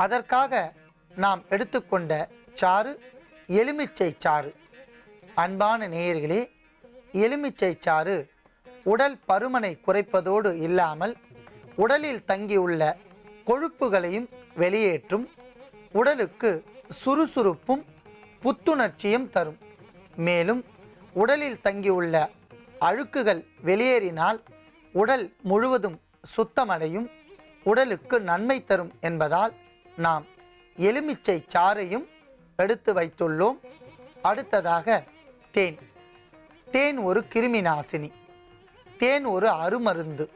அதற்காக நாம் எடுத்துக்கொண்ட சாறு எலுமிச்சை சாறு. அன்பான நேயர்களே, எலுமிச்சை சாறு உடல் பருமனை குறைப்பதோடு இல்லாமல் உடலில் தங்கியுள்ள கொழுப்புகளையும் வெளியேற்றும், உடலுக்கு சுறுசுறுப்பும் புத்துணர்ச்சியும் தரும். மேலும் உடலில் தங்கியுள்ள அழுக்குகள் வெளியேறினால் உடல் முழுவதும் சுத்தமடையும், உடலுக்கு நன்மை தரும் என்பதால் நாம் எலுமிச்சை சாறையும் எடுத்து வைத்துள்ளோம். அடுத்ததாக தேன். தேன் ஒரு கிருமி நாசினி. தேன் ஒரு அருமருந்து.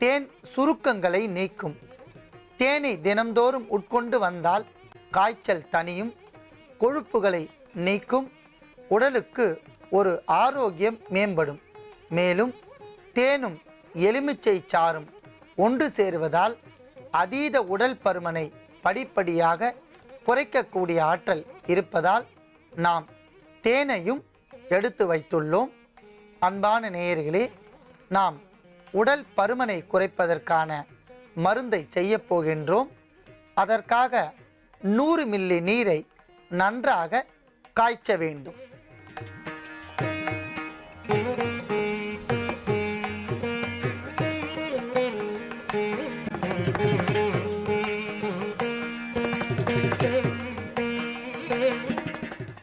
தேன் சுருக்கங்களை நீக்கும். தேனை தினம்தோறும் உட்கொண்டு வந்தால் காய்ச்சல் தணியும், கொழுப்புகளை நீக்கும், உடலுக்கு ஒரு ஆரோக்கியம் மேம்படும். மேலும் தேனும் எலுமிச்சை சாறும் ஒன்று சேருவதால் அதீத உடல் பருமனை படிப்படியாக குறைக்கக்கூடிய ஆற்றல் இருப்பதால் நாம் தேனையும் எடுத்து வைத்துள்ளோம். அன்பான நேயர்களே, நாம் உடல் பருமனை குறைப்பதற்கான மருந்தை செய்ய போகின்றோம். அதற்காக 100 மில்லி நீரை நன்றாக காய்ச்ச வேண்டும்.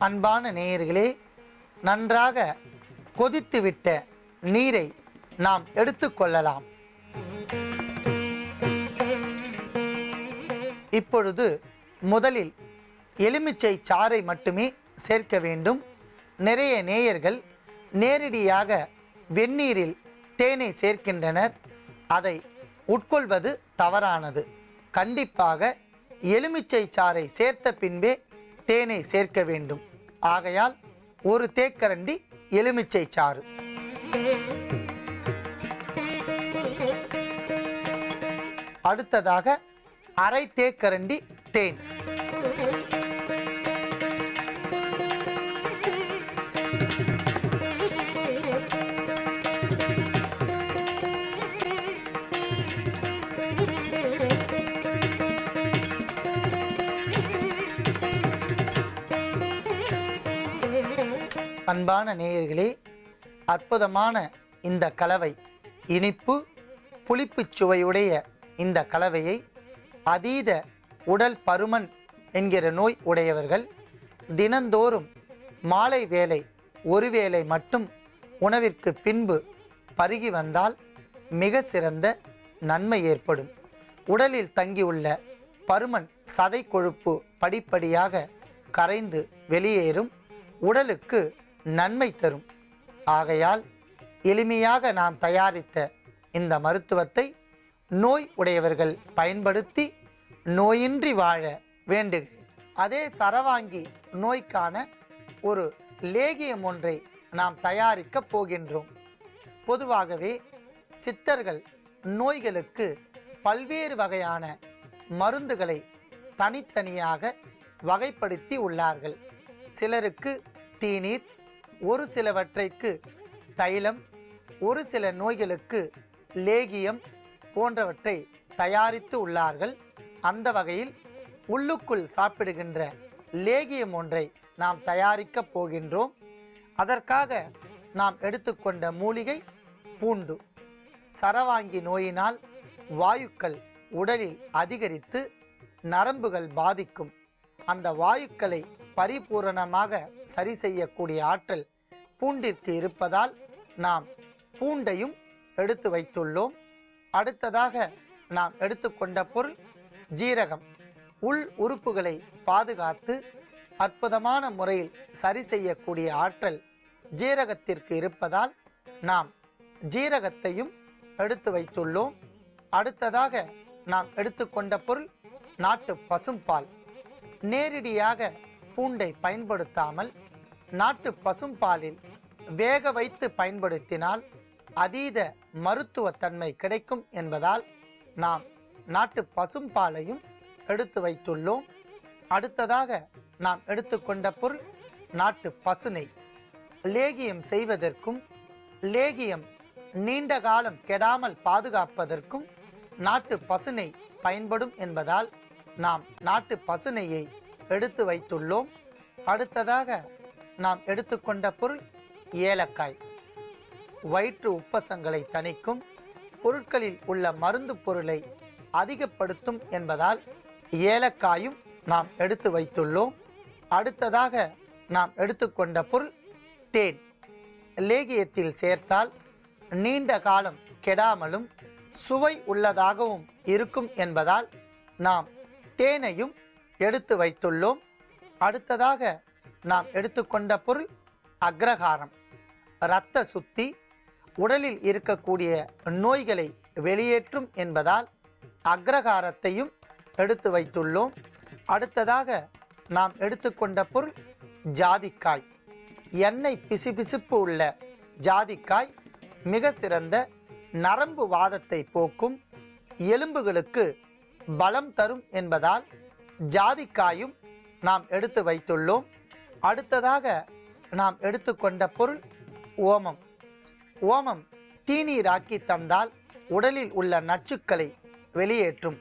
அன்பான நேயர்களே, நன்றாக கொதித்துவிட்ட நீரை நாம் எடுத்துக்கொள்ளலாம். இப்பொழுது முதலில் எலுமிச்சை சாறை மட்டுமே சேர்க்க வேண்டும். நிறைய நேயர்கள் நேரடியாக வெந்நீரில் தேனை சேர்க்கின்றனர். அதை உட்கொள்வது தவறானது. கண்டிப்பாக எலுமிச்சை சாறை சேர்த்த பின்பே தேனை சேர்க்க வேண்டும். ஆகையால் ஒரு தேக்கரண்டி எலுமிச்சை சாறு, அடுத்ததாக அரை தேக்கரண்டி தேன், அன்பான நேயர்களே, அற்புதமான இந்த கலவை, இனிப்பு புளிப்பு சுவையுடைய இந்த கலவையை அதீத உடல் பருமன் என்கிற நோய் உடையவர்கள் தினந்தோறும் மாலை வேளை ஒரு வேளை மட்டும் உணவிற்கு பின்பு பருகி வந்தால் மிக சிறந்த நன்மை ஏற்படும். உடலில் தங்கியுள்ள பருமன் சதை கொழுப்பு படிப்படியாக கரைந்து வெளியேறும், உடலுக்கு நன்மை தரும். ஆகையால் எளிமையாக நாம் தயாரித்த இந்த மருத்துவத்தை நோய் உடையவர்கள் பயன்படுத்தி நோயின்றி வாழ வேண்டுகிறேன். அதே சரவாங்கி நோய்க்கான ஒரு லேகியம் ஒன்றை நாம் தயாரிக்க போகின்றோம். பொதுவாகவே சித்தர்கள் நோய்களுக்கு பல்வேறு வகையான மருந்துகளை தனித்தனியாக வகைப்படுத்தி உள்ளார்கள். சிலருக்கு தீநீர், ஒரு சிலவற்றைக்கு தைலம், ஒரு சில நோய்களுக்கு லேகியம் போன்றவற்றை தயாரித்து உள்ளார்கள். அந்த வகையில் உள்ளுக்குள் சாப்பிடுகின்ற லேகியம் ஒன்றை நாம் தயாரிக்க போகின்றோம். அதற்காக நாம் எடுத்துக்கொண்ட மூலிகை பூண்டு. சரவாங்கி நோயினால் வாயுக்கள் உடலில் அதிகரித்து நரம்புகள் பாதிக்கும். அந்த வாயுக்களை பரிபூரணமாக சரி செய்யக்கூடிய ஆற்றல் பூண்டிற்கு இருப்பதால் நாம் பூண்டையும் எடுத்து வைத்துள்ளோம். அடுத்ததாக நாம் எடுத்துக்கொண்ட பொருள் ஜீரகம். உள் உறுப்புகளை பாதுகாத்து அற்புதமான முறையில் சரி செய்யக்கூடிய ஆற்றல் ஜீரகத்திற்கு இருப்பதால் நாம் ஜீரகத்தையும் எடுத்து வைத்துள்ளோம். அடுத்ததாக நாம் எடுத்துக்கொண்ட பொருள் நாட்டு பசும்பால். நேரடியாக பூண்டை பயன்படுத்தாமல் நாட்டு பசும்பாலில் வேக வைத்து பயன்படுத்தினால் அதீத மருத்துவத்தன்மை கிடைக்கும் என்பதால் நாம் நாட்டு பசும்பாலையும் எடுத்து வைத்துள்ளோம். அடுத்ததாக நாம் எடுத்துக்கொண்ட பொருள் நாட்டு பசுனை. லேகியம் செய்வதற்கும் லேகியம் நீண்ட காலம் கெடாமல் பாதுகாப்பதற்கும் நாட்டு பசுனை பயன்படும் என்பதால் நாம் நாட்டு பசுநெய்யை எடுத்து வைத்துள்ளோம். அடுத்ததாக நாம் எடுத்துக்கொண்ட பொருள் ஏலக்காய். வயிற்று உப்பசங்களை தணிக்கும், பொருட்களில் உள்ள மருந்து பொருளை அதிகப்படுத்தும் என்பதால் ஏலக்காயும் நாம் எடுத்து வைத்துள்ளோம். அடுத்ததாக நாம் எடுத்துக்கொண்ட பொருள் தேன். லேகியத்தில் சேர்த்தால் நீண்ட காலம் கெடாமலும் சுவை உள்ளதாகவும் இருக்கும் என்பதால் நாம் தேனையும் எடுத்து வைத்துள்ளோம். அடுத்ததாக நாம் எடுத்துக்கொண்ட பொருள் அக்ரஹாரம். இரத்த சுத்தி, உடலில் இருக்கக்கூடிய நோய்களை வெளியேற்றும் என்பதால் அக்ரஹாரத்தையும் எடுத்து வைத்துள்ளோம். அடுத்ததாக நாம் எடுத்துக்கொண்ட பொருள் ஜாதிக்காய். எண்ணெய் பிசுபிசுப்பு உள்ள ஜாதிக்காய் மிக சிறந்த நரம்பு வாதத்தை போக்கும், எலும்புகளுக்கு பலம் தரும் என்பதால் ஜாதிக்காயும் நாம் எடுத்து வைத்துள்ளோம். அடுத்ததாக நாம் எடுத்துக்கொண்ட பொருள் ஓமம். ஓமம் தீநீராக்கி தந்தால் உடலில் உள்ள நச்சுக்களை வெளியேற்றும்.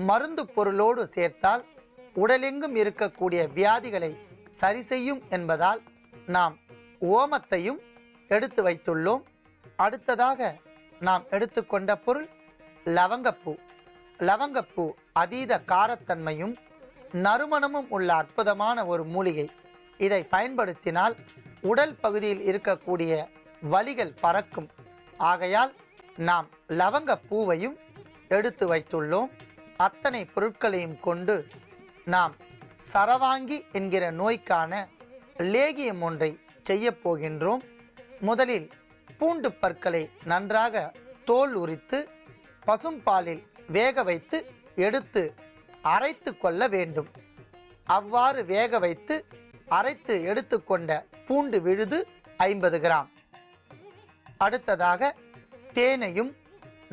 மருந்து பொருளோடு சேர்த்தால் உடலெங்கும் இருக்கக்கூடிய வியாதிகளை சரி செய்யும் என்பதால் நாம் ஓமத்தையும் எடுத்து வைத்துள்ளோம். அடுத்ததாக நாம் எடுத்துக்கொண்ட பொருள் லவங்கப்பூ. லவங்கப்பூ அதீத காரத்தன்மையும் நறுமணமும் உள்ள அற்புதமான ஒரு மூலிகை. இதை பயன்படுத்தினால் உடல் பகுதியில் இருக்கக்கூடிய வலிகள் பறக்கும். ஆகையால் நாம் லவங்கப்பூவையும் எடுத்து வைத்துள்ளோம். அத்தனை பொருட்களையும் கொண்டு நாம் சரவாங்கி என்கிற நோய்க்கான லேகியம் ஒன்றை செய்ய போகின்றோம். முதலில் பூண்டு பற்களை நன்றாக தோல் உரித்து பசும்பாலில் வேக வைத்து எடுத்து அரைத்து கொள்ள வேண்டும். அவ்வாறு வேக வைத்து அரைத்து எடுத்துக்கொண்ட பூண்டு விழுது 50 கிராம். அடுத்ததாக தேனையும்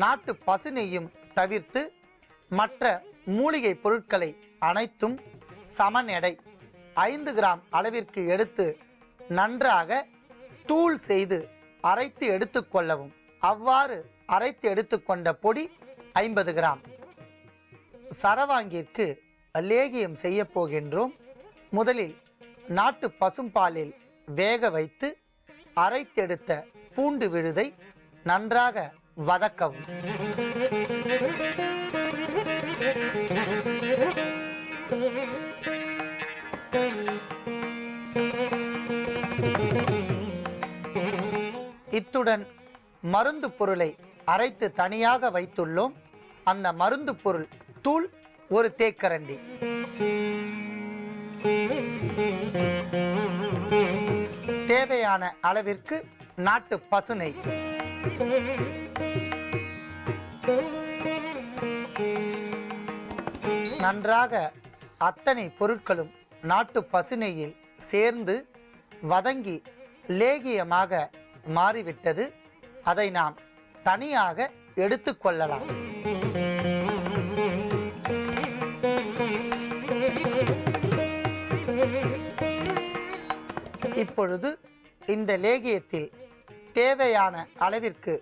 நாட்டு பசுநெய்யும் தவிர்த்து மற்ற மூலிகை பொருட்களை அனைத்தும் சமன் எடை 5 கிராம் அளவிற்கு எடுத்து நன்றாக தூள் செய்து அரைத்து எடுத்துக்கொள்ளவும். அவ்வாறு அரைத்து எடுத்துக்கொண்ட பொடி 50 கிராம். சரவாங்கிற்கு லேகியம் செய்ய போகின்றோம். முதலில் நாட்டு பசும்பாலில் வேக வைத்து அரைத்தெடுத்த பூண்டு விழுதை நன்றாக வதக்கவும். இத்துடன் மருந்து பொருளை அரைத்து தனியாக வைத்துள்ளோம். அந்த மருந்து பொருள் தூள் ஒரு தேக்கரண்டி. தேவையான அளவிற்கு நாட்டு பசுநெய். நன்றாக அத்தனை பொருட்களும் நாட்டு பசுநெய்யில் சேர்ந்து வதங்கி லேகியமாக மாறிவிட்டது. அதை நாம் தனியாக எடுத்துக்கொள்ளலாம். இப்பொழுது இந்த லேகியத்தில் தேவையான அளவிற்கு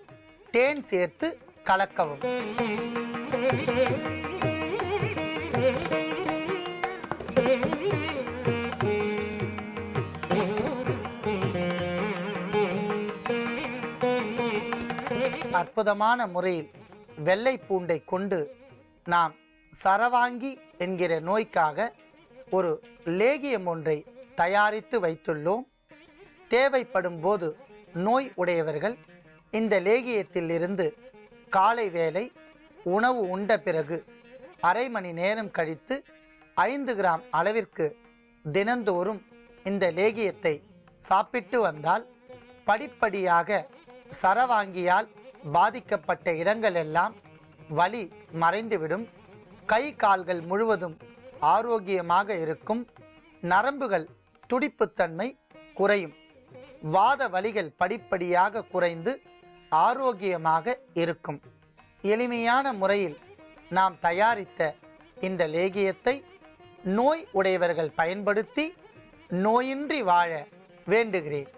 தேன் சேர்த்து கலக்கவும். அற்புதமான முறையில் வெள்ளை பூண்டை கொண்டு நாம் சரவாங்கி என்கிற நோய்க்காக ஒரு லேகியம் ஒன்றை தயாரித்து வைத்துள்ளோம். தேவைப்படும் போது நோய் உடையவர்கள் இந்த லேகியத்தில் இருந்து காலை வேளை உணவு உண்ட பிறகு அரை மணி நேரம் கழித்து 5 கிராம் அளவிற்கு தினந்தோறும் இந்த லேகியத்தை சாப்பிட்டு வந்தால் படிப்படியாக சரவாங்கியால் பாதிக்கப்பட்ட இடங்களெல்லாம் வலி மறைந்துவிடும். கை கால்கள் முழுவதும் ஆரோக்கியமாக இருக்கும். நரம்புகள் துடிப்புத்தன்மை குறையும். வாத வலிகள் படிப்படியாக குறைந்து ஆரோக்கியமாக இருக்கும். எளிமையான முறையில் நாம் தயாரித்த இந்த லேகியத்தை நோய் உடையவர்கள் பயன்படுத்தி நோயின்றி வாழ வேண்டுகிறேன்.